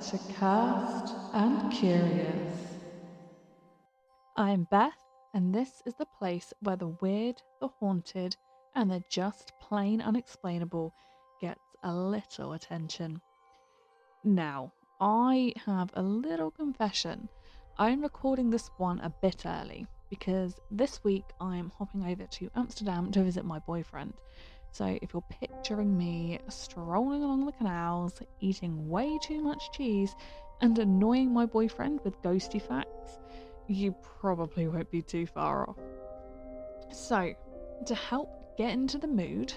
to Cast and Curious. I'm Beth, and this is the place where the weird, the haunted, and the just plain unexplainable gets a little attention. Now, I have a little confession. I'm recording this one a bit early because this week I'm hopping over to Amsterdam to visit my boyfriend. So if you're picturing me strolling along the canals, eating way too much cheese, and annoying my boyfriend with ghosty facts, you probably won't be too far off. So, to help get into the mood,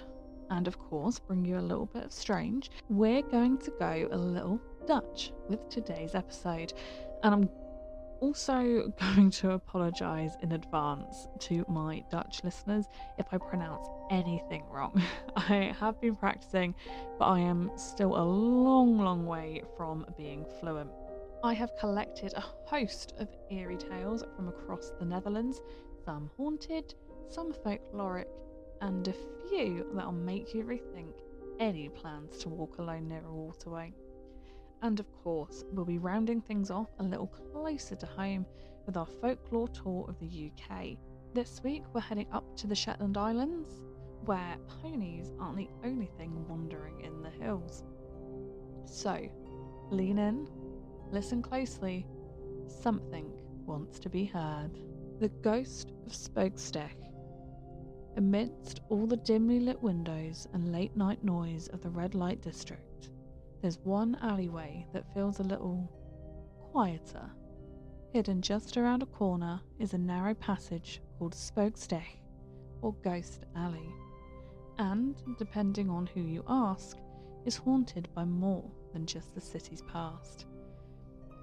and of course bring you a little bit of strange, we're going to go a little Dutch with today's episode. And I'm also going to apologise in advance to my Dutch listeners if I pronounce anything wrong. I have been practicing, but I am still a long way from being fluent. I have collected a host of eerie tales from across the Netherlands, some haunted, some folkloric, and a few that'll make you rethink any plans to walk alone near a waterway. And of course, we'll be rounding things off a little closer to home with our folklore tour of the UK. This week, we're heading up to the Shetland Islands, where ponies aren't the only thing wandering in the hills. So, lean in, listen closely, something wants to be heard. The Ghost of Spooksteeg. Amidst all the dimly lit windows and late night noise of the red light district, there's one alleyway that feels a little quieter. Hidden just around a corner is a narrow passage called Spooksteeg, or Ghost Alley, and, depending on who you ask, is haunted by more than just the city's past.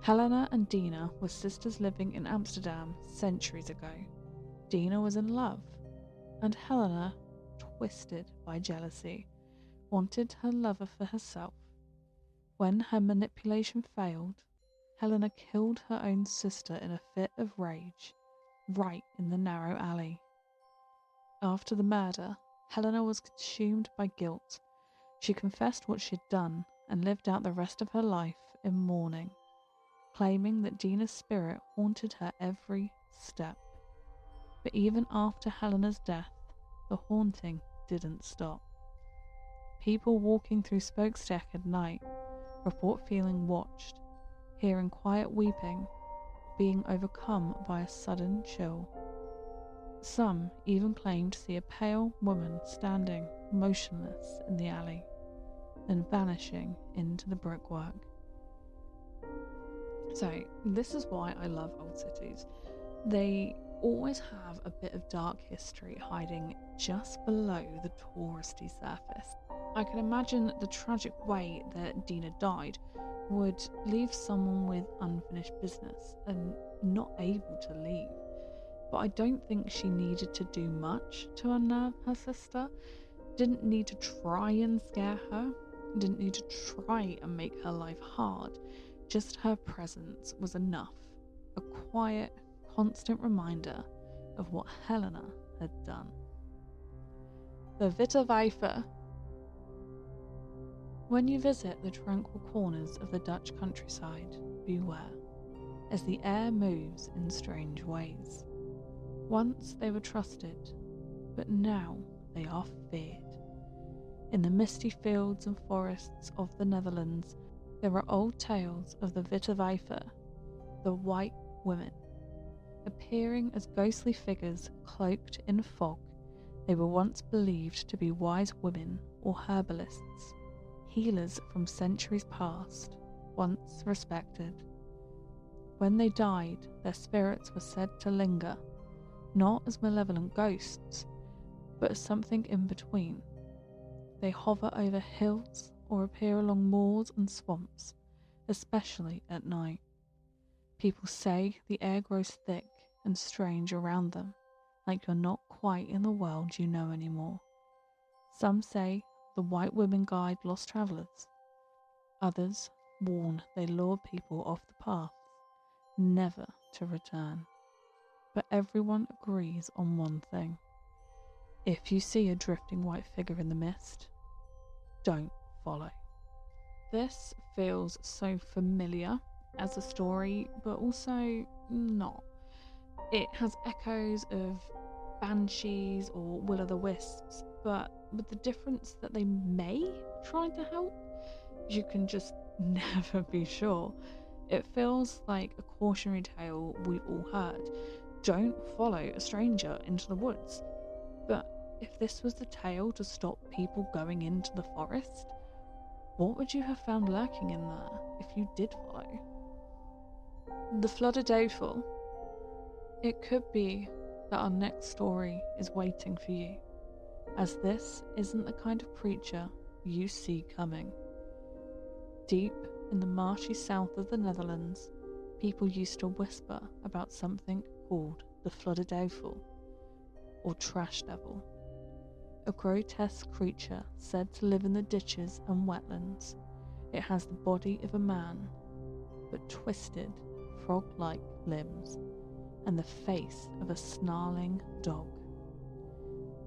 Helena and Dina were sisters living in Amsterdam centuries ago. Dina was in love, and Helena, twisted by jealousy, wanted her lover for herself. When her manipulation failed, Helena killed her own sister in a fit of rage, right in the narrow alley. After the murder, Helena was consumed by guilt. She confessed what she'd done and lived out the rest of her life in mourning, claiming that Dina's spirit haunted her every step. But even after Helena's death, the haunting didn't stop. People walking through Spooksteeg at night report feeling watched, hearing quiet weeping, being overcome by a sudden chill. Some even claim to see a pale woman standing motionless in the alley, then vanishing into the brickwork. So, this is why I love old cities. They always have a bit of dark history hiding just below the touristy surface. I can imagine the tragic way that Dina died would leave someone with unfinished business and not able to leave. But I don't think she needed to do much to unnerve her sister. Didn't need to try and scare her. Didn't need to try and make her life hard. Just her presence was enough. A quiet, constant reminder of what Helena had done. The Witte Wijve. When you visit the tranquil corners of the Dutch countryside, beware, as the air moves in strange ways. Once they were trusted, but now they are feared. In the misty fields and forests of the Netherlands, there are old tales of the Witte Wijve, the White Women. Appearing as ghostly figures cloaked in fog, they were once believed to be wise women or herbalists, healers from centuries past, once respected. When they died, their spirits were said to linger, not as malevolent ghosts, but as something in between. They hover over hills or appear along moors and swamps, especially at night. People say the air grows thick and strange around them, like you're not quite in the world you know anymore. Some say the white women guide lost travellers. Others warn they lure people off the paths, never to return. But everyone agrees on one thing. If you see a drifting white figure in the mist, don't follow. This feels so familiar as a story, but also not. It has echoes of banshees or will-o'-the-wisps, but with the difference that they may try to help. You can just never be sure. It feels like a cautionary tale we've all heard. Don't follow a stranger into the woods. But if this was the tale to stop people going into the forest, what would you have found lurking in there if you did follow? The flooded Devon. It could be that our next story is waiting for you, as this isn't the kind of creature you see coming. Deep in the marshy south of the Netherlands, people used to whisper about something called the flooded Devon, or trash devil, a grotesque creature said to live in the ditches and wetlands. It has the body of a man, but twisted, frog-like limbs, and the face of a snarling dog.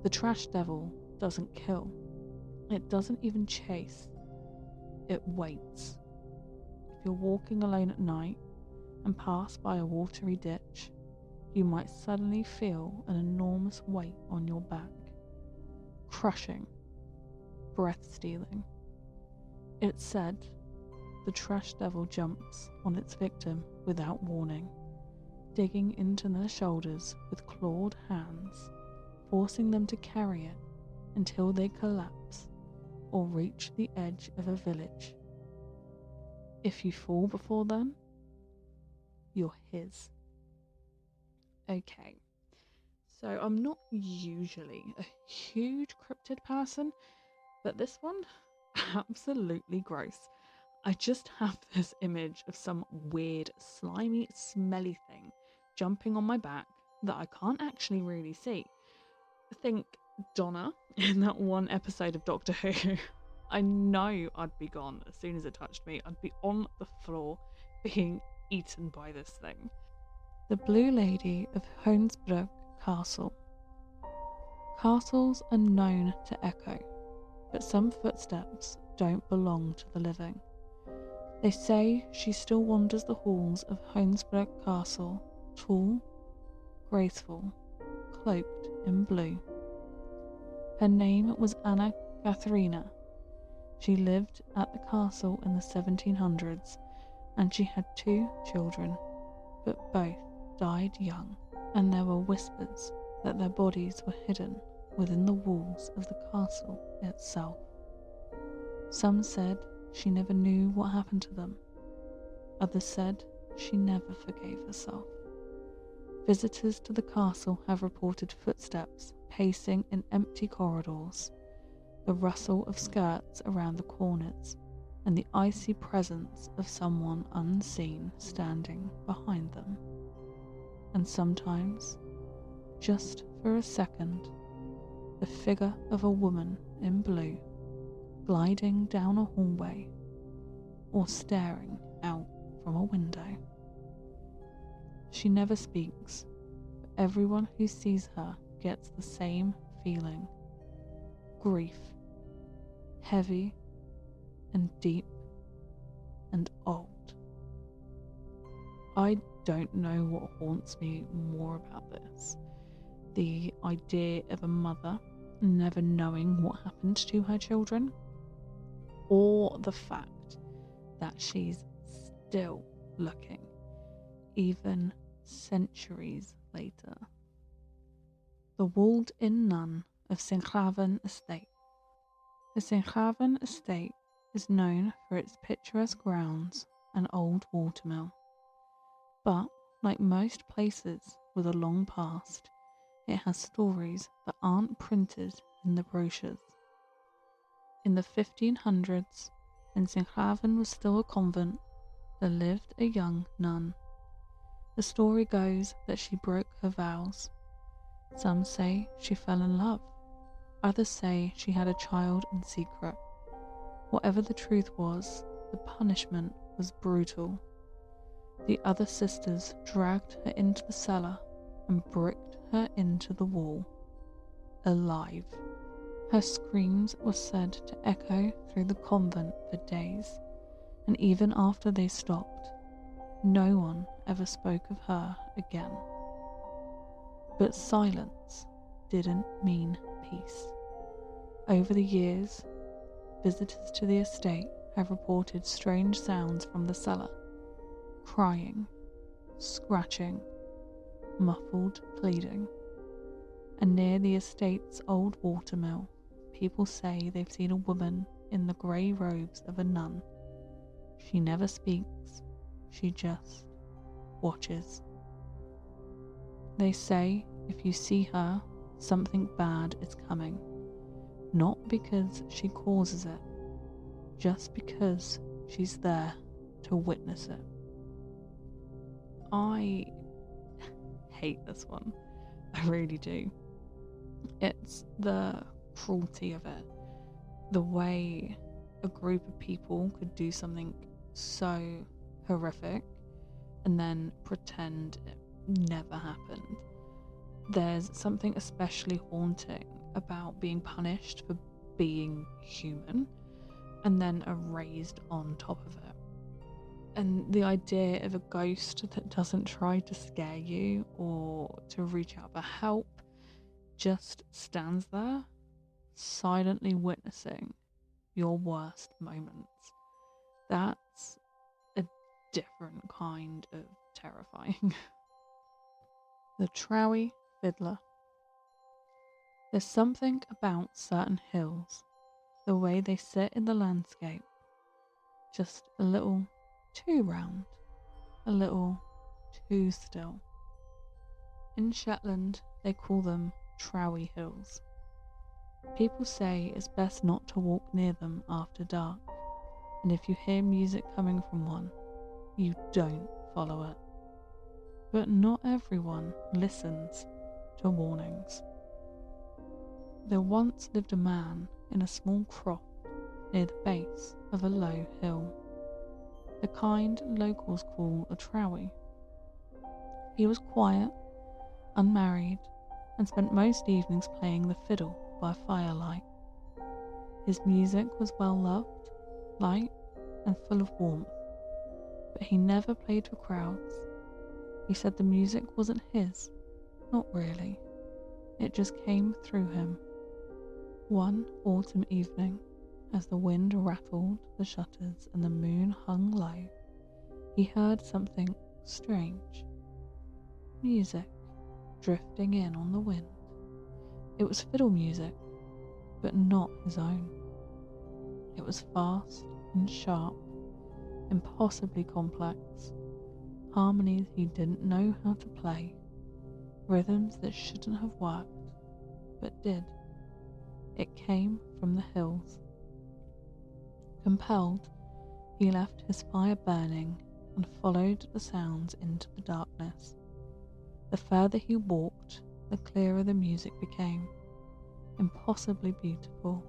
The trash devil doesn't kill. It doesn't even chase. It waits. If you're walking alone at night and pass by a watery ditch, you might suddenly feel an enormous weight on your back. Crushing, breath-stealing. It's said the trash devil jumps on its victim without warning, digging into their shoulders with clawed hands, forcing them to carry it until they collapse or reach the edge of a village. If you fall before then, you're his. Okay, so I'm not usually a huge cryptid person, but this one, absolutely gross. I just have this image of some weird, slimy, smelly thing jumping on my back that I can't actually really see. Think Donna in that one episode of Doctor Who. I know I'd be gone as soon as it touched me. I'd be on the floor being eaten by this thing. The Blue Lady of Hoensbroek Castle. Castles are known to echo, but some footsteps don't belong to the living. They say she still wanders the halls of Hoensbroek Castle, tall, graceful, cloaked in blue. Her name was Anna Katharina. She lived at the castle in the 1700s, and she had 2 children, but both died young, and there were whispers that their bodies were hidden within the walls of the castle itself. Some said she never knew what happened to them. Others said she never forgave herself. Visitors to the castle have reported footsteps pacing in empty corridors, the rustle of skirts around the corners, and the icy presence of someone unseen standing behind them. And sometimes, just for a second, the figure of a woman in blue gliding down a hallway or staring out from a window. She never speaks, but everyone who sees her gets the same feeling: grief, heavy and deep and old. I don't know what haunts me more about this. The idea of a mother never knowing what happened to her children, or the fact that she's still looking, even centuries later. The walled-in nun of Sint-Graven Estate. The Sint-Graven Estate is known for its picturesque grounds and old watermill. But, like most places with a long past, it has stories that aren't printed in the brochures. In the 1500s, when Sint-Graven was still a convent, there lived a young nun. The story goes that she broke her vows. Some say she fell in love. Others say she had a child in secret. Whatever the truth was, the punishment was brutal. The other sisters dragged her into the cellar and bricked her into the wall, alive. Her screams were said to echo through the convent for days, and even after they stopped, no one ever spoke of her again. But silence didn't mean peace. Over the years, visitors to the estate have reported strange sounds from the cellar: crying, scratching, muffled pleading. And near the estate's old watermill, people say they've seen a woman in the grey robes of a nun. She never speaks, she just watches. They say if you see her, something bad is coming, not because she causes it, just because she's there to witness it. I hate this one. I really do. It's the cruelty of it. The way a group of people could do something so horrific and then pretend it never happened. There's something especially haunting about being punished for being human and then erased on top of it. And the idea of a ghost that doesn't try to scare you or to reach out for help, just stands there, silently witnessing your worst moments. That's a different kind of terrifying. The Trowie Fiddler. There's something about certain hills, the way they sit in the landscape, just a little too round, a little too still. In Shetland, they call them Trowie Hills. People say it's best not to walk near them after dark, and if you hear music coming from one, you don't follow it. But not everyone listens to warnings. There once lived a man in a small croft near the base of a low hill, the kind locals call a trowie. He was quiet, unmarried, and spent most evenings playing the fiddle by firelight. His music was well loved, light, and full of warmth, but he never played for crowds. He said the music wasn't his, not really. It just came through him. One autumn evening, as the wind rattled the shutters and the moon hung low, he heard something strange. Music drifting in on the wind. It was fiddle music, but not his own. It was fast and sharp, impossibly complex, harmonies he didn't know how to play, rhythms that shouldn't have worked, but did. It came from the hills. Compelled, he left his fire burning and followed the sounds into the darkness. The further he walked, the clearer the music became, impossibly beautiful,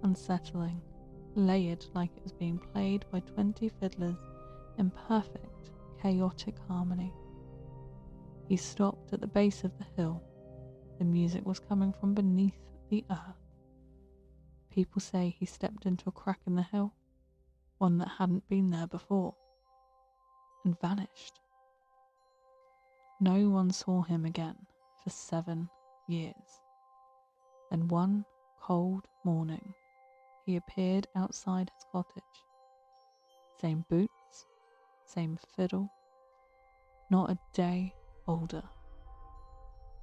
unsettling, layered like it was being played by 20 fiddlers in perfect, chaotic harmony. He stopped at the base of the hill. The music was coming from beneath the earth. People say he stepped into a crack in the hill, one that hadn't been there before, and vanished. No one saw him again for 7 years. Then one cold morning, he appeared outside his cottage. Same boots, same fiddle, not a day older.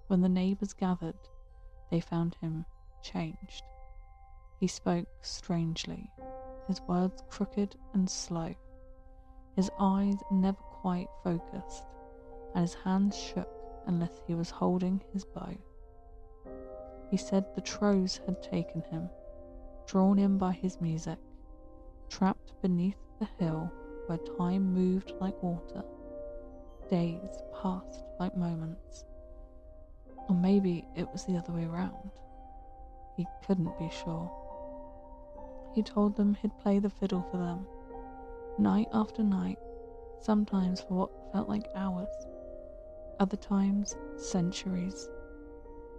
When the neighbours gathered, they found him changed. He spoke strangely, his words crooked and slow. His eyes never quite focused, and his hands shook unless he was holding his bow. He said the Trows had taken him, drawn in by his music, trapped beneath the hill where time moved like water. Days passed like moments. Or maybe it was the other way around. He couldn't be sure. He told them he'd play the fiddle for them, night after night, sometimes for what felt like hours, other times centuries.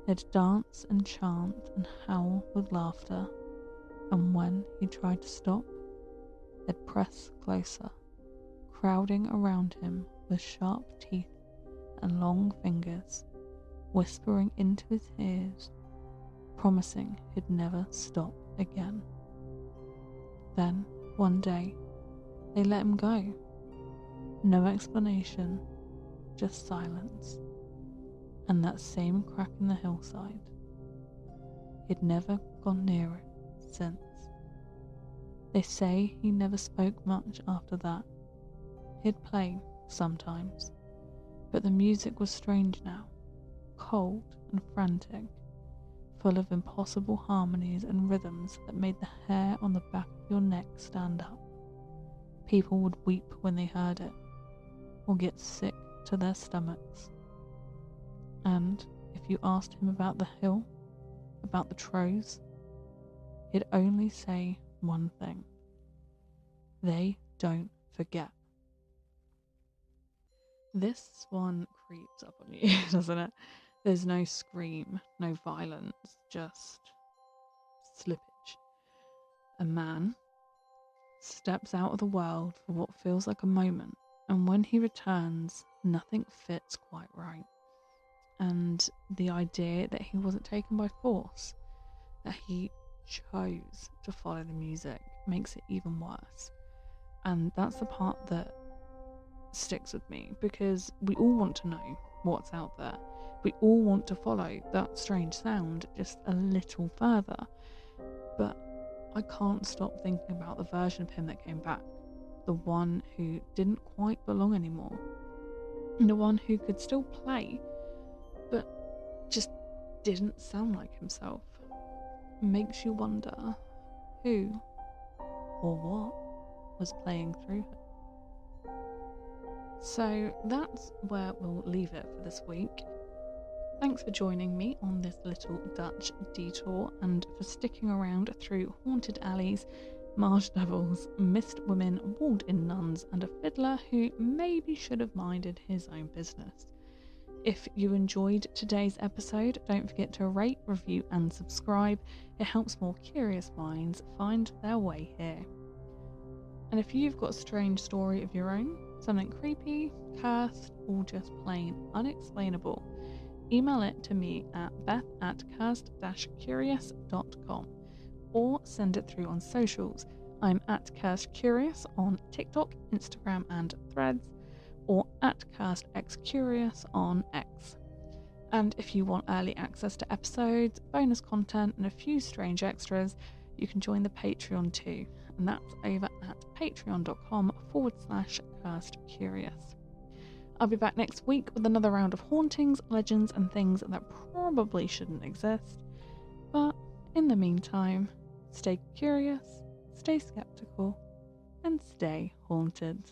They'd dance and chant and howl with laughter, and when he tried to stop, They'd press closer, crowding around him with sharp teeth and long fingers, whispering into his ears, promising he'd never stop again. Then, one day, they let him go. No explanation, just silence, and that same crack in the hillside. He'd never gone near it since. They say he never spoke much after that. He'd play sometimes, but the music was strange now, cold and frantic, full of impossible harmonies and rhythms that made the hair on the back of your neck stand up. People would weep when they heard it, or get sick to their stomachs. And if you asked him about the hill, about the Trows, he'd only say one thing: they don't forget. This one creeps up on you, doesn't it? There's no scream, no violence, just slippage. A man steps out of the world for what feels like a moment, and when he returns, nothing fits quite right. And the idea that he wasn't taken by force, that he chose to follow the music, makes it even worse. And that's the part that sticks with me, because we all want to know what's out there. We all want to follow that strange sound just a little further. But I can't stop thinking about the version of him that came back. The one who didn't quite belong anymore. The one who could still play, but just didn't sound like himself. Makes you wonder who or what was playing through him. So that's where we'll leave it for this week. Thanks for joining me on this little Dutch detour and for sticking around through haunted alleys, marsh devils, mist women, walled-in nuns, and a fiddler who maybe should have minded his own business. If you enjoyed today's episode, don't forget to rate, review, and subscribe. It helps more curious minds find their way here. And if you've got a strange story of your own, something creepy, cursed, or just plain unexplainable, email it to me at beth@cursed-curious.com or send it through on socials. I'm at Cursed Curious on TikTok, Instagram, and Threads, or at CursedXCurious on X. And if you want early access to episodes, bonus content, and a few strange extras, you can join the Patreon too, and that's over at patreon.com/CursedCurious. I'll be back next week with another round of hauntings, legends, and things that probably shouldn't exist. But in the meantime, stay curious, stay skeptical, and stay haunted.